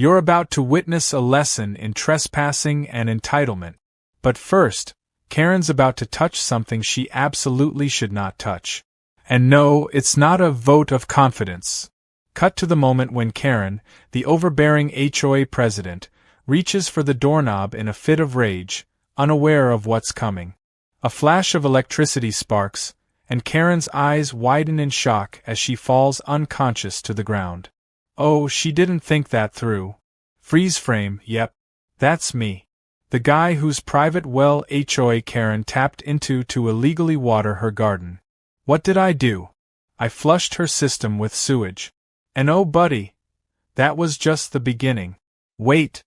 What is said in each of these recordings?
You're about to witness a lesson in trespassing and entitlement. But first, Karen's about to touch something she absolutely should not touch. And no, it's not a vote of confidence. Cut to the moment when Karen, the overbearing HOA president, reaches for the doorknob in a fit of rage, unaware of what's coming. A flash of electricity sparks, and Karen's eyes widen in shock as she falls unconscious to the ground. Oh, she didn't think that through. Freeze frame, yep. That's me. The guy whose private well HOA Karen tapped into to illegally water her garden. What did I do? I flushed her system with sewage. And oh buddy, that was just the beginning. Wait,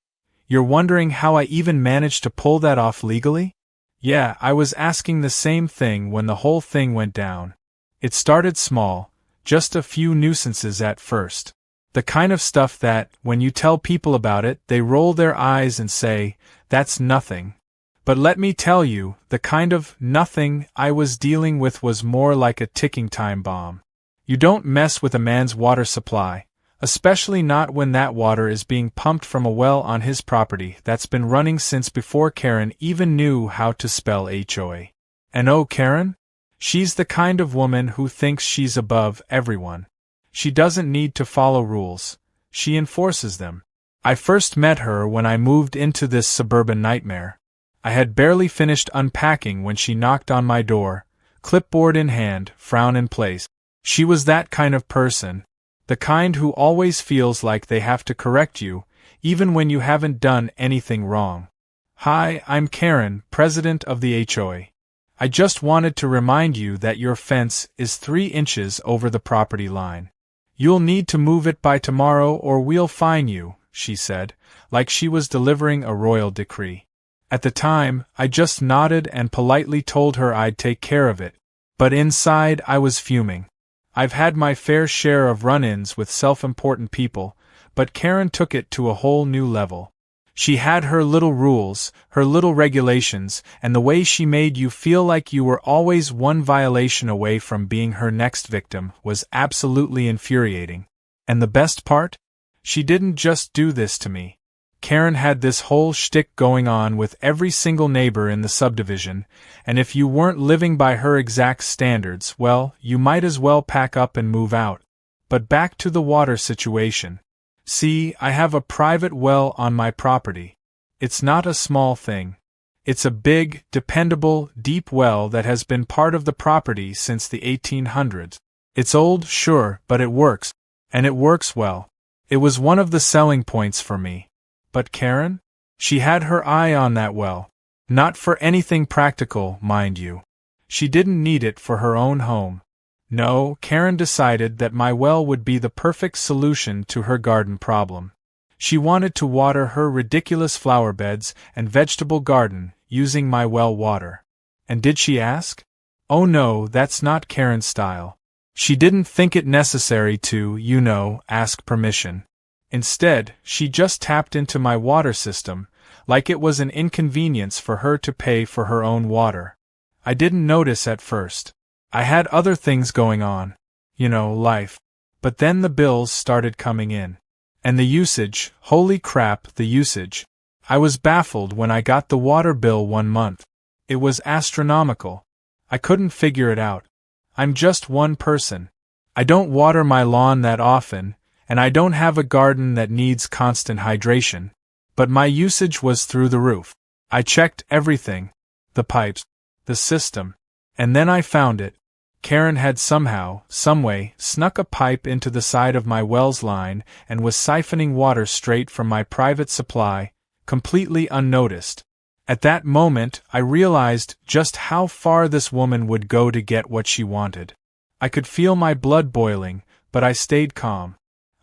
you're wondering how I even managed to pull that off legally? Yeah, I was asking the same thing when the whole thing went down. It started small, just a few nuisances at first. The kind of stuff that, when you tell people about it, they roll their eyes and say, that's nothing. But let me tell you, the kind of nothing I was dealing with was more like a ticking time bomb. You don't mess with a man's water supply, especially not when that water is being pumped from a well on his property that's been running since before Karen even knew how to spell HOA. And oh, Karen? She's the kind of woman who thinks she's above everyone. She doesn't need to follow rules, she enforces them. I first met her when I moved into this suburban nightmare. I had barely finished unpacking when she knocked on my door, clipboard in hand, frown in place. She was that kind of person, the kind who always feels like they have to correct you, even when you haven't done anything wrong. Hi, I'm Karen, president of the HOA. I just wanted to remind you that your fence is 3 inches over the property line. You'll need to move it by tomorrow or we'll fine you, she said, like she was delivering a royal decree. At the time, I just nodded and politely told her I'd take care of it, but inside I was fuming. I've had my fair share of run-ins with self-important people, but Karen took it to a whole new level. She had her little rules, her little regulations, and the way she made you feel like you were always one violation away from being her next victim was absolutely infuriating. And the best part? She didn't just do this to me. Karen had this whole shtick going on with every single neighbor in the subdivision, and if you weren't living by her exact standards, well, you might as well pack up and move out. But back to the water situation. See, I have a private well on my property. It's not a small thing. It's a big, dependable, deep well that has been part of the property since the 1800s. It's old, sure, but it works. And it works well. It was one of the selling points for me. But Karen? She had her eye on that well. Not for anything practical, mind you. She didn't need it for her own home. No, Karen decided that my well would be the perfect solution to her garden problem. She wanted to water her ridiculous flower beds and vegetable garden using my well water. And did she ask? Oh no, that's not Karen's style. She didn't think it necessary to, ask permission. Instead, she just tapped into my water system, like it was an inconvenience for her to pay for her own water. I didn't notice at first. I had other things going on. Life. But then the bills started coming in. And the usage, holy crap, the usage. I was baffled when I got the water bill one month. It was astronomical. I couldn't figure it out. I'm just one person. I don't water my lawn that often, and I don't have a garden that needs constant hydration. But my usage was through the roof. I checked everything. The pipes. The system. And then I found it. Karen had somehow, someway, snuck a pipe into the side of my well's line and was siphoning water straight from my private supply, completely unnoticed. At that moment, I realized just how far this woman would go to get what she wanted. I could feel my blood boiling, but I stayed calm.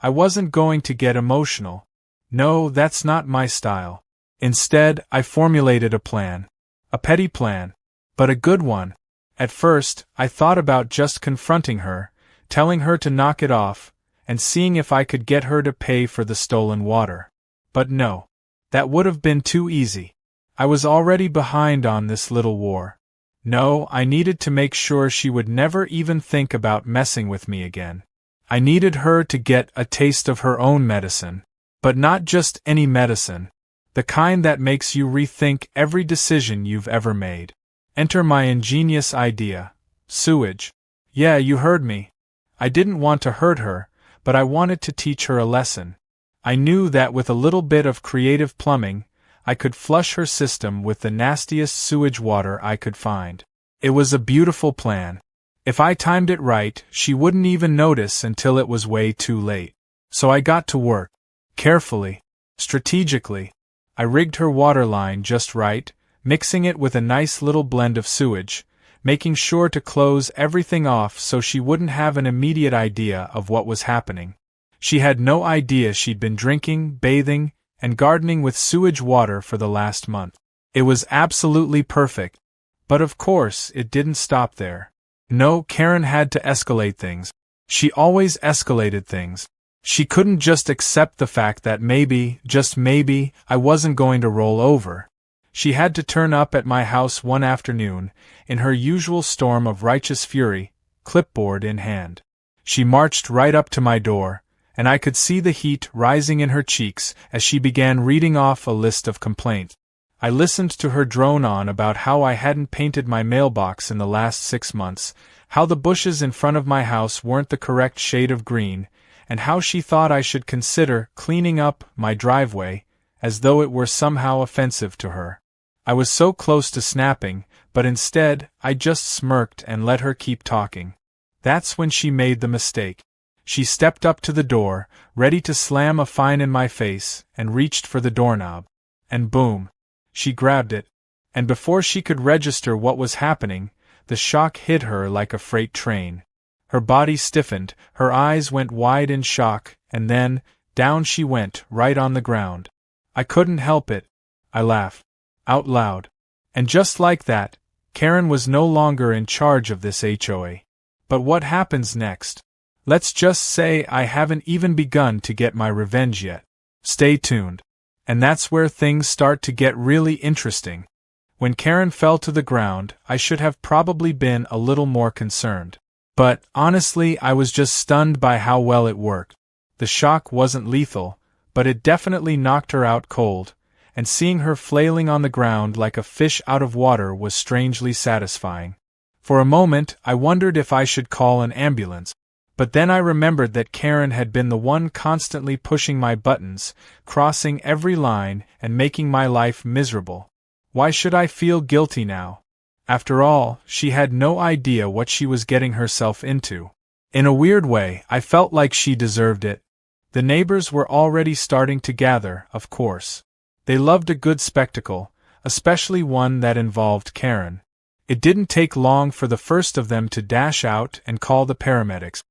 I wasn't going to get emotional. No, that's not my style. Instead, I formulated a plan. A petty plan. But a good one. At first, I thought about just confronting her, telling her to knock it off, and seeing if I could get her to pay for the stolen water. But no. That would have been too easy. I was already behind on this little war. No, I needed to make sure she would never even think about messing with me again. I needed her to get a taste of her own medicine. But not just any medicine. The kind that makes you rethink every decision you've ever made. Enter my ingenious idea. Sewage. Yeah, you heard me. I didn't want to hurt her, but I wanted to teach her a lesson. I knew that with a little bit of creative plumbing, I could flush her system with the nastiest sewage water I could find. It was a beautiful plan. If I timed it right, she wouldn't even notice until it was way too late. So I got to work. Carefully. Strategically. I rigged her water line just right, mixing it with a nice little blend of sewage, making sure to close everything off so she wouldn't have an immediate idea of what was happening. She had no idea she'd been drinking, bathing, and gardening with sewage water for the last month. It was absolutely perfect. But of course, it didn't stop there. No, Karen had to escalate things. She always escalated things. She couldn't just accept the fact that maybe, just maybe, I wasn't going to roll over. She had to turn up at my house one afternoon, in her usual storm of righteous fury, clipboard in hand. She marched right up to my door, and I could see the heat rising in her cheeks as she began reading off a list of complaints. I listened to her drone on about how I hadn't painted my mailbox in the last 6 months, how the bushes in front of my house weren't the correct shade of green, and how she thought I should consider cleaning up my driveway, as though it were somehow offensive to her. I was so close to snapping, but instead, I just smirked and let her keep talking. That's when she made the mistake. She stepped up to the door, ready to slam a fine in my face, and reached for the doorknob. And boom! She grabbed it. And before she could register what was happening, the shock hit her like a freight train. Her body stiffened, her eyes went wide in shock, and then, down she went, right on the ground. I couldn't help it. I laughed. Out loud. And just like that, Karen was no longer in charge of this HOA. But what happens next? Let's just say I haven't even begun to get my revenge yet. Stay tuned. And that's where things start to get really interesting. When Karen fell to the ground, I should have probably been a little more concerned. But, honestly, I was just stunned by how well it worked. The shock wasn't lethal, but it definitely knocked her out cold, and seeing her flailing on the ground like a fish out of water was strangely satisfying. For a moment, I wondered if I should call an ambulance. But then I remembered that Karen had been the one constantly pushing my buttons, crossing every line, and making my life miserable. Why should I feel guilty now? After all, she had no idea what she was getting herself into. In a weird way, I felt like she deserved it. The neighbors were already starting to gather, of course. They loved a good spectacle, especially one that involved Karen. It didn't take long for the first of them to dash out and call the paramedics.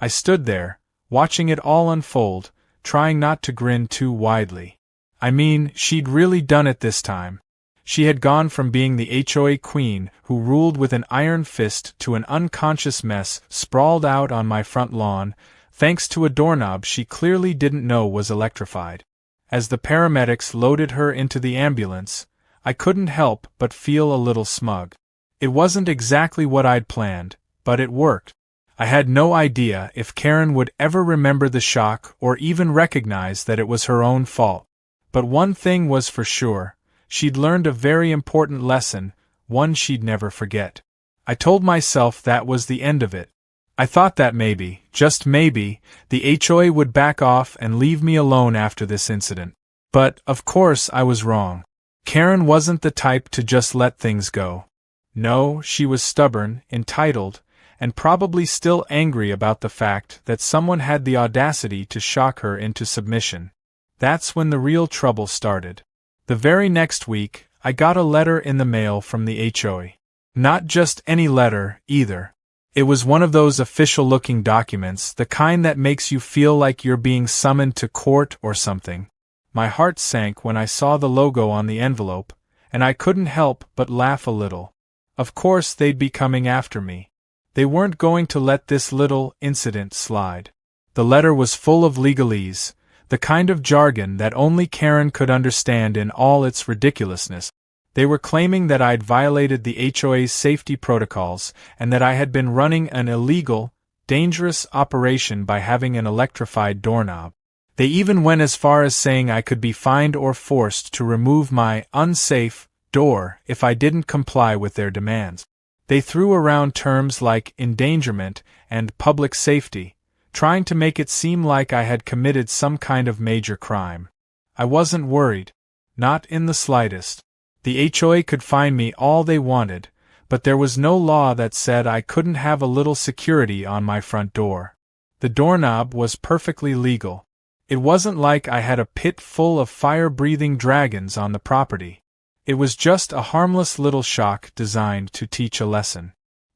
I stood there, watching it all unfold, trying not to grin too widely. I mean, she'd really done it this time. She had gone from being the HOA queen who ruled with an iron fist to an unconscious mess sprawled out on my front lawn, thanks to a doorknob she clearly didn't know was electrified. As the paramedics loaded her into the ambulance, I couldn't help but feel a little smug. It wasn't exactly what I'd planned, but it worked. I had no idea if Karen would ever remember the shock or even recognize that it was her own fault. But one thing was for sure. She'd learned a very important lesson, one she'd never forget. I told myself that was the end of it. I thought that maybe, just maybe, the HOA would back off and leave me alone after this incident. But, of course, I was wrong. Karen wasn't the type to just let things go. No, she was stubborn, entitled, and probably still angry about the fact that someone had the audacity to shock her into submission. That's when the real trouble started. The very next week, I got a letter in the mail from the HOA. Not just any letter, either. It was one of those official-looking documents, the kind that makes you feel like you're being summoned to court or something. My heart sank when I saw the logo on the envelope, and I couldn't help but laugh a little. Of course they'd be coming after me. They weren't going to let this little incident slide. The letter was full of legalese, the kind of jargon that only Karen could understand in all its ridiculousness. They were claiming that I'd violated the HOA's safety protocols and that I had been running an illegal, dangerous operation by having an electrified doorknob. They even went as far as saying I could be fined or forced to remove my unsafe door if I didn't comply with their demands. They threw around terms like endangerment and public safety, trying to make it seem like I had committed some kind of major crime. I wasn't worried. Not in the slightest. The HOA could fine me all they wanted, but there was no law that said I couldn't have a little security on my front door. The doorknob was perfectly legal. It wasn't like I had a pit full of fire-breathing dragons on the property. It was just a harmless little shock designed to teach a lesson.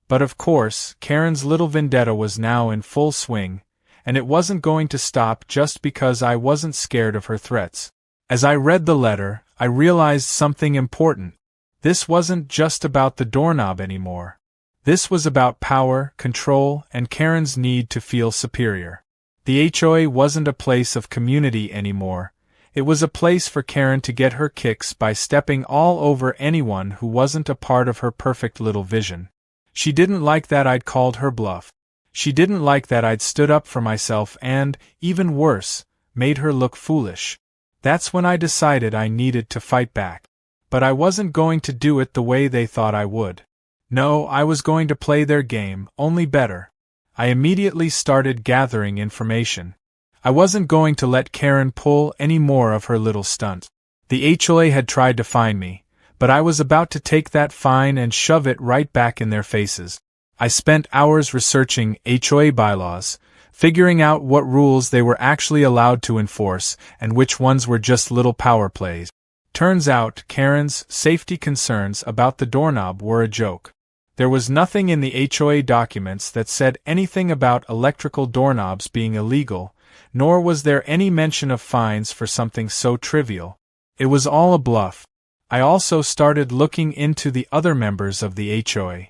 But of course, Karen's little vendetta was now in full swing, and it wasn't going to stop just because I wasn't scared of her threats. As I read the letter, I realized something important. This wasn't just about the doorknob anymore. This was about power, control, and Karen's need to feel superior. The HOA wasn't a place of community anymore. It was a place for Karen to get her kicks by stepping all over anyone who wasn't a part of her perfect little vision. She didn't like that I'd called her bluff. She didn't like that I'd stood up for myself and, even worse, made her look foolish. That's when I decided I needed to fight back. But I wasn't going to do it the way they thought I would. No, I was going to play their game, only better. I immediately started gathering information. I wasn't going to let Karen pull any more of her little stunt. The HOA had tried to fine me, but I was about to take that fine and shove it right back in their faces. I spent hours researching HOA bylaws, figuring out what rules they were actually allowed to enforce and which ones were just little power plays. Turns out, Karen's safety concerns about the doorknob were a joke. There was nothing in the HOA documents that said anything about electrical doorknobs being illegal, nor was there any mention of fines for something so trivial. It was all a bluff. I also started looking into the other members of the HOA.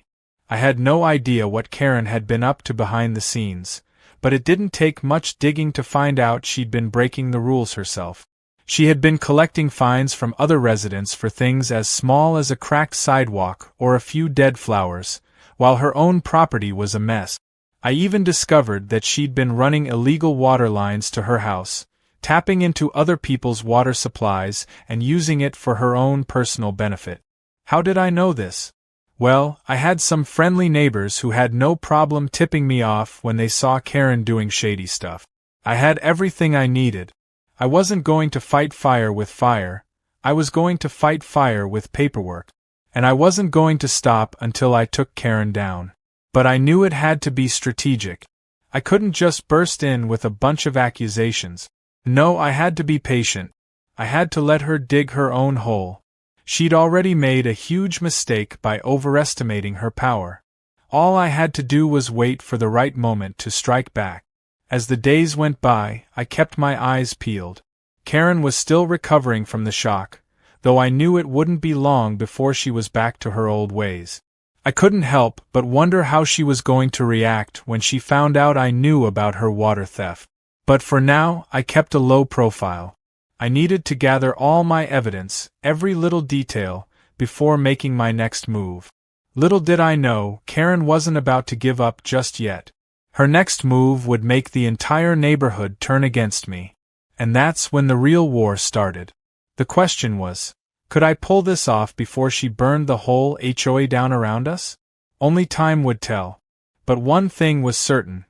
I had no idea what Karen had been up to behind the scenes, but it didn't take much digging to find out she'd been breaking the rules herself. She had been collecting fines from other residents for things as small as a cracked sidewalk or a few dead flowers, while her own property was a mess. I even discovered that she'd been running illegal water lines to her house, tapping into other people's water supplies and using it for her own personal benefit. How did I know this? Well, I had some friendly neighbors who had no problem tipping me off when they saw Karen doing shady stuff. I had everything I needed. I wasn't going to fight fire with fire, I was going to fight fire with paperwork. And I wasn't going to stop until I took Karen down. But I knew it had to be strategic. I couldn't just burst in with a bunch of accusations. No, I had to be patient. I had to let her dig her own hole. She'd already made a huge mistake by overestimating her power. All I had to do was wait for the right moment to strike back. As the days went by, I kept my eyes peeled. Karen was still recovering from the shock, though I knew it wouldn't be long before she was back to her old ways. I couldn't help but wonder how she was going to react when she found out I knew about her water theft. But for now, I kept a low profile. I needed to gather all my evidence, every little detail, before making my next move. Little did I know, Karen wasn't about to give up just yet. Her next move would make the entire neighborhood turn against me. And that's when the real war started. The question was, could I pull this off before she burned the whole HOA down around us? Only time would tell. But one thing was certain.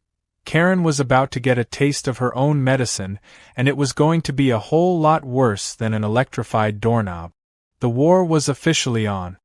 Karen was about to get a taste of her own medicine, and it was going to be a whole lot worse than an electrified doorknob. The war was officially on.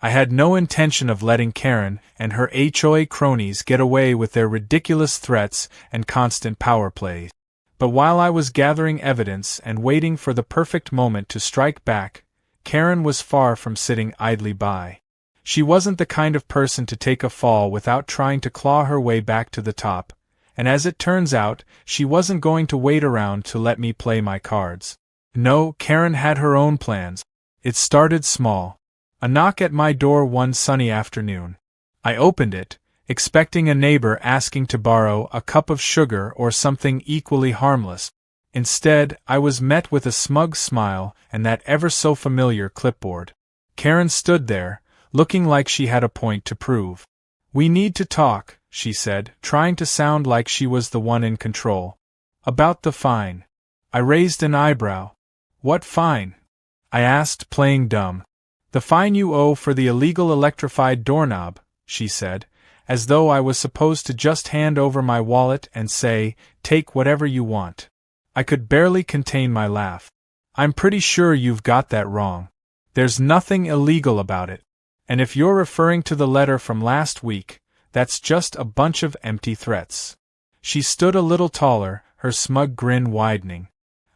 I had no intention of letting Karen and her HOA cronies get away with their ridiculous threats and constant power plays. But while I was gathering evidence and waiting for the perfect moment to strike back, Karen was far from sitting idly by. She wasn't the kind of person to take a fall without trying to claw her way back to the top, and as it turns out, she wasn't going to wait around to let me play my cards. No, Karen had her own plans. It started small. A knock at my door one sunny afternoon. I opened it, expecting a neighbor asking to borrow a cup of sugar or something equally harmless. Instead, I was met with a smug smile and that ever-so-familiar clipboard. Karen stood there, looking like she had a point to prove. "We need to talk," she said, trying to sound like she was the one in control. "About the fine." I raised an eyebrow. What fine? I asked, playing dumb. The fine you owe for the illegal electrified doorknob, she said, as though I was supposed to just hand over my wallet and say, take whatever you want. I could barely contain my laugh. I'm pretty sure you've got that wrong. There's nothing illegal about it. And if you're referring to the letter from last week, that's just a bunch of empty threats. She stood a little taller, her smug grin widening.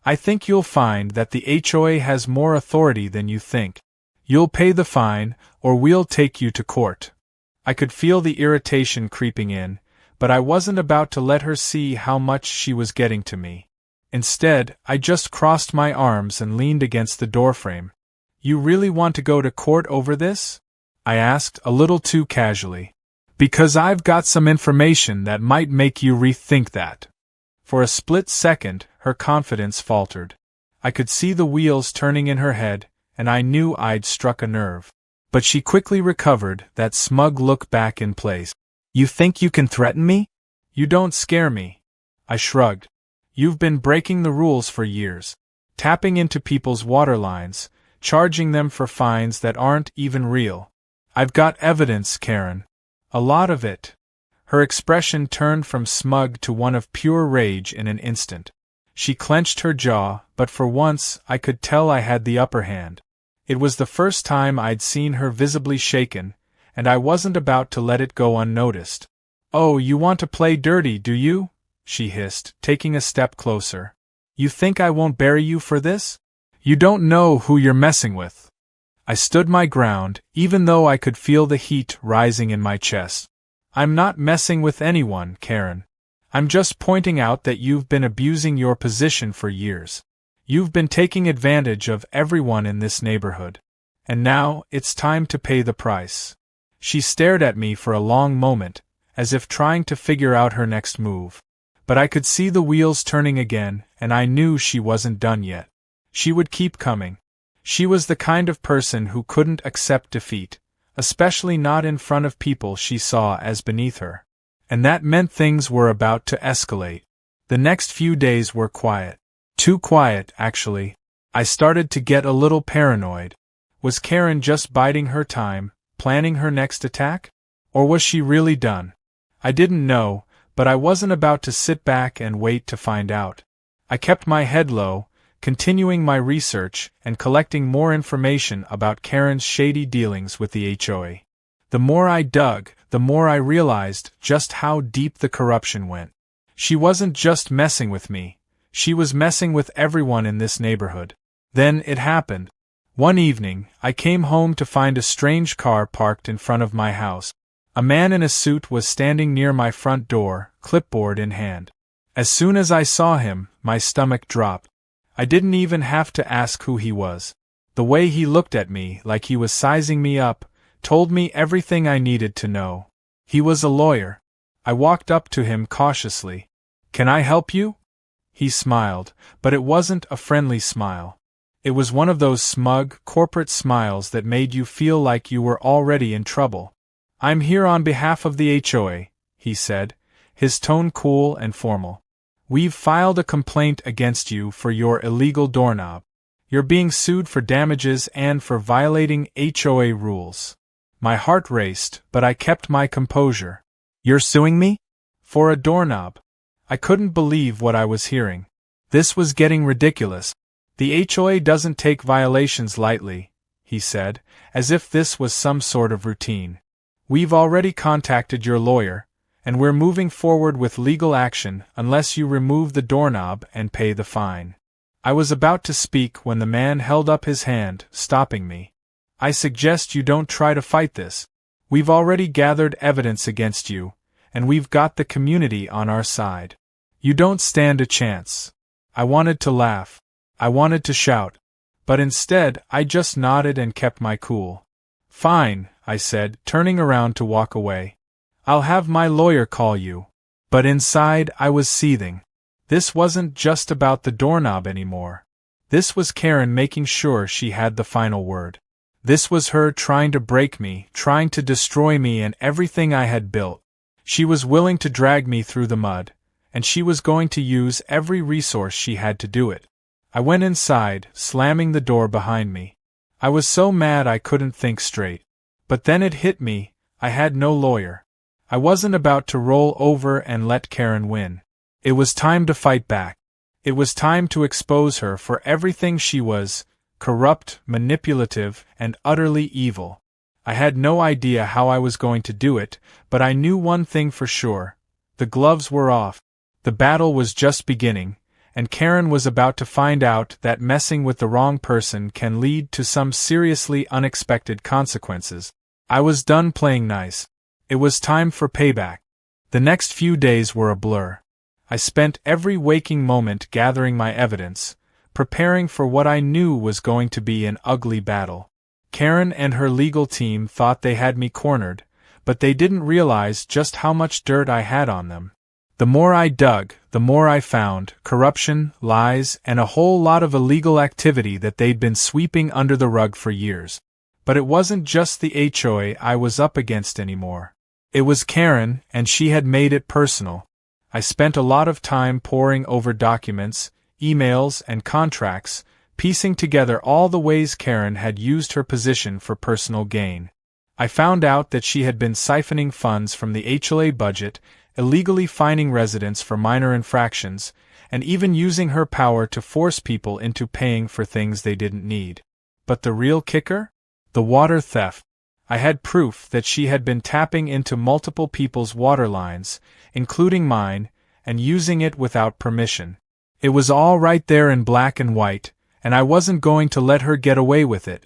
I think you'll find that the HOA has more authority than you think. You'll pay the fine, or we'll take you to court. I could feel the irritation creeping in, but I wasn't about to let her see how much she was getting to me. Instead, I just crossed my arms and leaned against the doorframe. You really want to go to court over this? I asked, a little too casually. Because I've got some information that might make you rethink that. For a split second, her confidence faltered. I could see the wheels turning in her head, and I knew I'd struck a nerve. But she quickly recovered, that smug look back in place. You think you can threaten me? You don't scare me. I shrugged. You've been breaking the rules for years. Tapping into people's water lines, charging them for fines that aren't even real. I've got evidence, Karen. A lot of it. Her expression turned from smug to one of pure rage in an instant. She clenched her jaw, but for once I could tell I had the upper hand. It was the first time I'd seen her visibly shaken, and I wasn't about to let it go unnoticed. Oh, you want to play dirty, do you? She hissed, taking a step closer. You think I won't bury you for this? You don't know who you're messing with. I stood my ground, even though I could feel the heat rising in my chest. I'm not messing with anyone, Karen. I'm just pointing out that you've been abusing your position for years. You've been taking advantage of everyone in this neighborhood. And now, it's time to pay the price. She stared at me for a long moment, as if trying to figure out her next move. But I could see the wheels turning again, and I knew she wasn't done yet. She would keep coming. She was the kind of person who couldn't accept defeat, especially not in front of people she saw as beneath her. And that meant things were about to escalate. The next few days were quiet. Too quiet, actually. I started to get a little paranoid. Was Karen just biding her time, planning her next attack? Or was she really done? I didn't know, but I wasn't about to sit back and wait to find out. I kept my head low, continuing my research and collecting more information about Karen's shady dealings with the HOA. The more I dug, the more I realized just how deep the corruption went. She wasn't just messing with me. She was messing with everyone in this neighborhood. Then it happened. One evening, I came home to find a strange car parked in front of my house. A man in a suit was standing near my front door, clipboard in hand. As soon as I saw him, my stomach dropped. I didn't even have to ask who he was. The way he looked at me, like he was sizing me up, told me everything I needed to know. He was a lawyer. I walked up to him cautiously. "Can I help you?" He smiled, but it wasn't a friendly smile. It was one of those smug, corporate smiles that made you feel like you were already in trouble. "I'm here on behalf of the HOA," he said, his tone cool and formal. "We've filed a complaint against you for your illegal doorknob. You're being sued for damages and for violating HOA rules." My heart raced, but I kept my composure. "You're suing me? For a doorknob?" I couldn't believe what I was hearing. This was getting ridiculous. "The HOA doesn't take violations lightly," he said, as if this was some sort of routine. "We've already contacted your lawyer, and we're moving forward with legal action unless you remove the doorknob and pay the fine." I was about to speak when the man held up his hand, stopping me. "I suggest you don't try to fight this. We've already gathered evidence against you, and we've got the community on our side. You don't stand a chance." I wanted to laugh. I wanted to shout. But instead, I just nodded and kept my cool. "Fine," I said, turning around to walk away. "I'll have my lawyer call you." But inside, I was seething. This wasn't just about the doorknob anymore. This was Karen making sure she had the final word. This was her trying to break me, trying to destroy me and everything I had built. She was willing to drag me through the mud, and she was going to use every resource she had to do it. I went inside, slamming the door behind me. I was so mad I couldn't think straight. But then it hit me, I had no lawyer. I wasn't about to roll over and let Karen win. It was time to fight back. It was time to expose her for everything she was: corrupt, manipulative, and utterly evil. I had no idea how I was going to do it, but I knew one thing for sure. The gloves were off. The battle was just beginning, and Karen was about to find out that messing with the wrong person can lead to some seriously unexpected consequences. I was done playing nice. It was time for payback. The next few days were a blur. I spent every waking moment gathering my evidence, preparing for what I knew was going to be an ugly battle. Karen and her legal team thought they had me cornered, but they didn't realize just how much dirt I had on them. The more I dug, the more I found: corruption, lies, and a whole lot of illegal activity that they'd been sweeping under the rug for years. But it wasn't just the HOA I was up against anymore. It was Karen, and she had made it personal. I spent a lot of time poring over documents, emails, and contracts, piecing together all the ways Karen had used her position for personal gain. I found out that she had been siphoning funds from the HOA budget, illegally fining residents for minor infractions, and even using her power to force people into paying for things they didn't need. But the real kicker? The water theft. I had proof that she had been tapping into multiple people's water lines, including mine, and using it without permission. It was all right there in black and white, and I wasn't going to let her get away with it.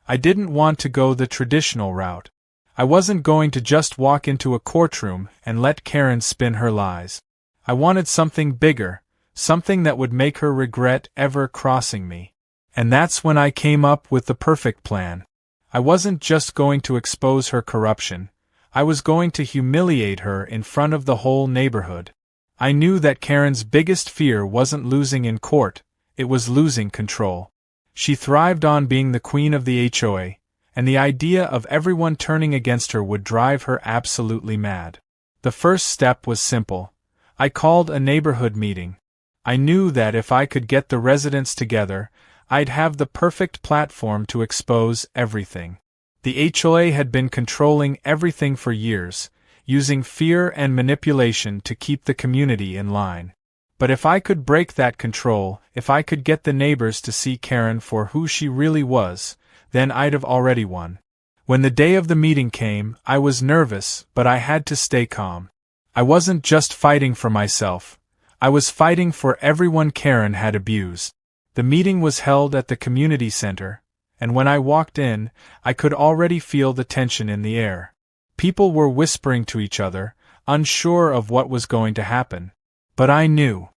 I didn't want to go the traditional route. I wasn't going to just walk into a courtroom and let Karen spin her lies. I wanted something bigger, something that would make her regret ever crossing me. And that's when I came up with the perfect plan. I wasn't just going to expose her corruption, I was going to humiliate her in front of the whole neighborhood. I knew that Karen's biggest fear wasn't losing in court, it was losing control. She thrived on being the queen of the HOA, and the idea of everyone turning against her would drive her absolutely mad. The first step was simple. I called a neighborhood meeting. I knew that if I could get the residents together, I'd have the perfect platform to expose everything. The HOA had been controlling everything for years, using fear and manipulation to keep the community in line. But if I could break that control, if I could get the neighbors to see Karen for who she really was, then I'd have already won. When the day of the meeting came, I was nervous, but I had to stay calm. I wasn't just fighting for myself. I was fighting for everyone Karen had abused. The meeting was held at the community center, and when I walked in, I could already feel the tension in the air. People were whispering to each other, unsure of what was going to happen. But I knew.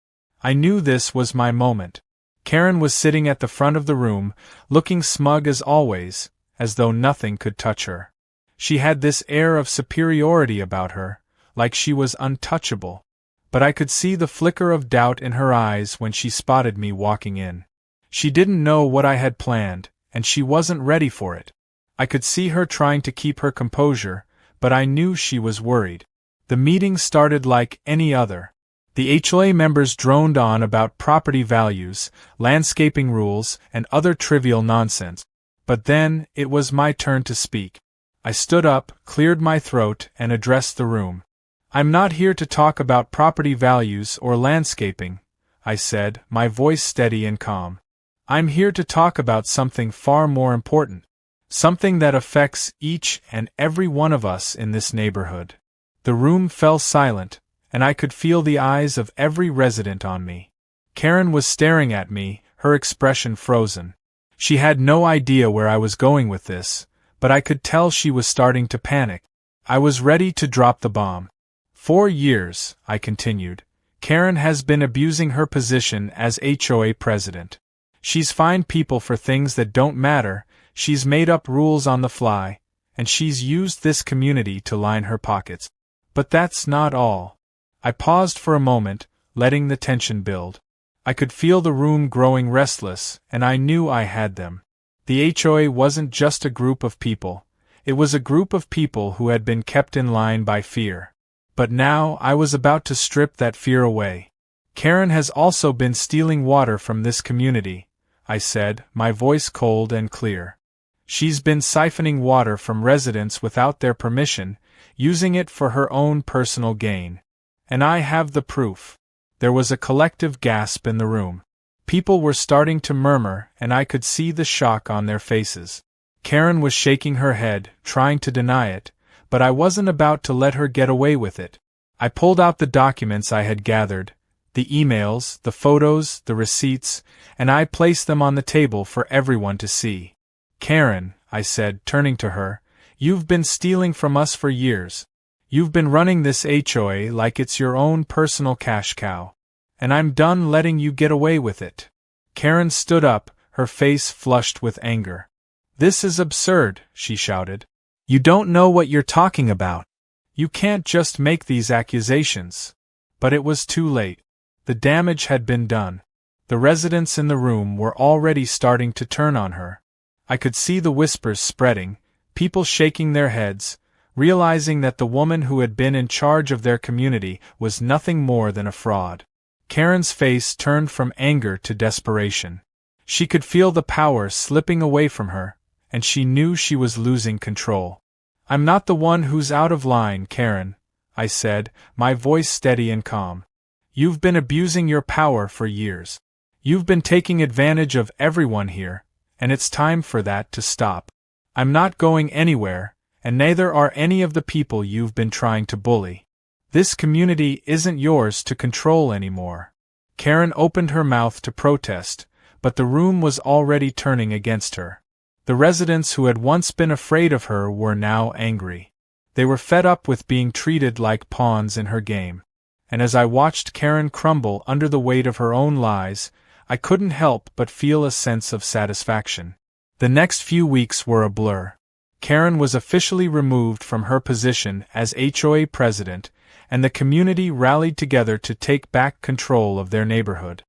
I knew this was my moment. Karen was sitting at the front of the room, looking smug as always, as though nothing could touch her. She had this air of superiority about her, like she was untouchable. But I could see the flicker of doubt in her eyes when she spotted me walking in. She didn't know what I had planned, and she wasn't ready for it. I could see her trying to keep her composure, but I knew she was worried. The meeting started like any other. The HOA members droned on about property values, landscaping rules, and other trivial nonsense. But then, it was my turn to speak. I stood up, cleared my throat, and addressed the room. "I'm not here to talk about property values or landscaping," I said, my voice steady and calm. "I'm here to talk about something far more important. Something that affects each and every one of us in this neighborhood." The room fell silent, and I could feel the eyes of every resident on me. Karen was staring at me, her expression frozen. She had no idea where I was going with this, but I could tell she was starting to panic. I was ready to drop the bomb. "For years," I continued, "Karen has been abusing her position as HOA president. She's fined people for things that don't matter, she's made up rules on the fly, and she's used this community to line her pockets. But that's not all." I paused for a moment, letting the tension build. I could feel the room growing restless, and I knew I had them. The HOA wasn't just a group of people, it was a group of people who had been kept in line by fear. But now I was about to strip that fear away. Karen has also been stealing water from this community, I said, my voice cold and clear. She's been siphoning water from residents without their permission, using it for her own personal gain. And I have the proof. There was a collective gasp in the room. People were starting to murmur, and I could see the shock on their faces. Karen was shaking her head, trying to deny it, but I wasn't about to let her get away with it. I pulled out the documents I had gathered, the emails, the photos, the receipts, and I placed them on the table for everyone to see. Karen, I said, turning to her, you've been stealing from us for years. You've been running this HOA like it's your own personal cash cow. And I'm done letting you get away with it. Karen stood up, her face flushed with anger. This is absurd, she shouted. You don't know what you're talking about. You can't just make these accusations. But it was too late. The damage had been done. The residents in the room were already starting to turn on her. I could see the whispers spreading, people shaking their heads, realizing that the woman who had been in charge of their community was nothing more than a fraud. Karen's face turned from anger to desperation. She could feel the power slipping away from her, and she knew she was losing control. I'm not the one who's out of line, Karen, I said, my voice steady and calm. You've been abusing your power for years. You've been taking advantage of everyone here, and it's time for that to stop. I'm not going anywhere, and neither are any of the people you've been trying to bully. This community isn't yours to control anymore. Karen opened her mouth to protest, but the room was already turning against her. The residents who had once been afraid of her were now angry. They were fed up with being treated like pawns in her game. And as I watched Karen crumble under the weight of her own lies, I couldn't help but feel a sense of satisfaction. The next few weeks were a blur. Karen was officially removed from her position as HOA president, and the community rallied together to take back control of their neighborhood.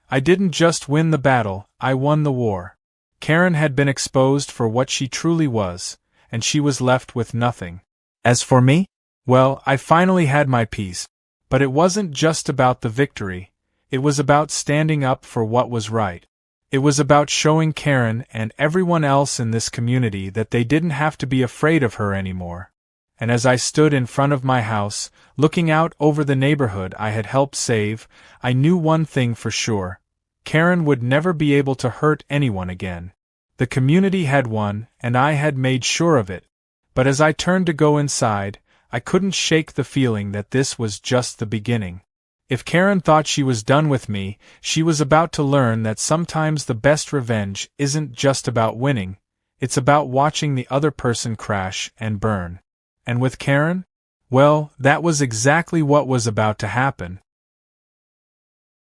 I didn't just win the battle, I won the war. Karen had been exposed for what she truly was, and she was left with nothing. As for me? Well, I finally had my peace. But it wasn't just about the victory, it was about standing up for what was right. It was about showing Karen and everyone else in this community that they didn't have to be afraid of her anymore. And as I stood in front of my house, looking out over the neighborhood I had helped save, I knew one thing for sure. Karen would never be able to hurt anyone again. The community had won, and I had made sure of it. But as I turned to go inside, I couldn't shake the feeling that this was just the beginning. If Karen thought she was done with me, she was about to learn that sometimes the best revenge isn't just about winning, it's about watching the other person crash and burn. And with Karen? Well, that was exactly what was about to happen.